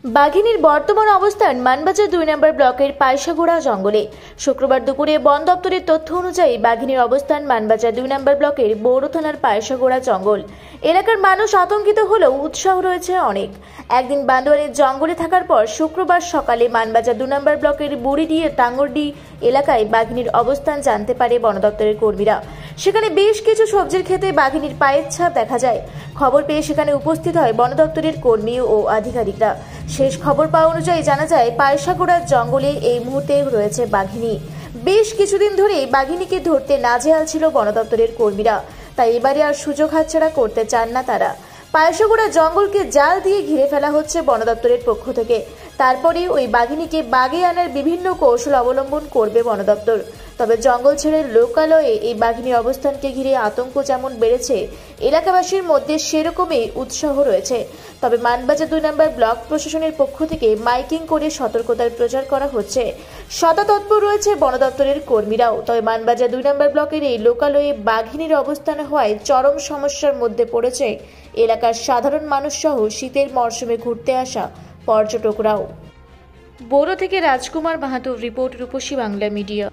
বাঘিনীর বর্তমান অবস্থান মানবাজার ২ নম্বর ব্লকের পায়সাগোড়া জঙ্গলে। শুক্রবার দুপুরে বন দপ্তরের তথ্য অনুযায়ী বাঘিনীর অবস্থান মানবাজার ২ নম্বর ব্লকের বৌড় থানার পায়সাগোড়া জঙ্গল। এলাকার মানুষ আতঙ্কিত হলেও উৎসাহ রয়েছে অনেক। একদিন বান্দোয়ানের জঙ্গলে থাকার পর শুক্রবার সকালে মানবাজার ২ নম্বর ব্লকের বুড়িডিয়ে টাঙ্গরডি এলাকায় বাঘিনীর অবস্থান জানতে পারে বন দপ্তরের কর্মীরা। সেখানে বেশ কিছু সবজির ক্ষেতে বাঘিনীর পায়ের ছাপ দেখা যায়। খবর পেয়ে সেখানে উপস্থিত হয় বন দপ্তরের কর্মী ও আধিকারিকরা। শেষ খবর পাওয়া অনুযায়ী জানা যায় পায়সাগোড়ার জঙ্গলে এই মুহূর্তে রয়েছে বাঘিনী। বেশ কিছুদিন ধরেই বাঘিনীকে ধরতে নাজেহাল ছিল বন দপ্তরের কর্মীরা, তাই এবারে আর সুযোগ হাতছাড়া করতে চান না তারা। পায়সাগোড়া জঙ্গলকে জাল দিয়ে ঘিরে ফেলা হচ্ছে বন দপ্তরের পক্ষ থেকে। তারপরে ওই বাঘিনীকে বাগে আনার বিভিন্ন কৌশল অবলম্বন করবে বন দপ্তর। তবে জঙ্গল ছেড়ে লোকালয়ে এই বাঘিনীর অবস্থানকে ঘিরে আতঙ্ক যেমন বেড়েছে, এলাকাবাসীর মধ্যে সেরকমই উৎসাহ রয়েছে। তবে মানবাজার ২ নম্বর ব্লক প্রশাসনের পক্ষ থেকে মাইকিং করে সতর্কতার প্রচার করা হচ্ছে। শততৎপর রয়েছে বন দপ্তরের কর্মীরাও। তবে মানবাজার ২ নম্বর ব্লকের এই লোকালয়ে বাঘিনীর অবস্থান হওয়ায় চরম সমস্যার মধ্যে পড়েছে এলাকার সাধারণ মানুষ সহ শীতের মরশুমে ঘুরতে আসা পর্যটকরাও। বৌড় থেকে রাজকুমার মাহাতো রিপোর্ট, রূপসী বাংলা মিডিয়া।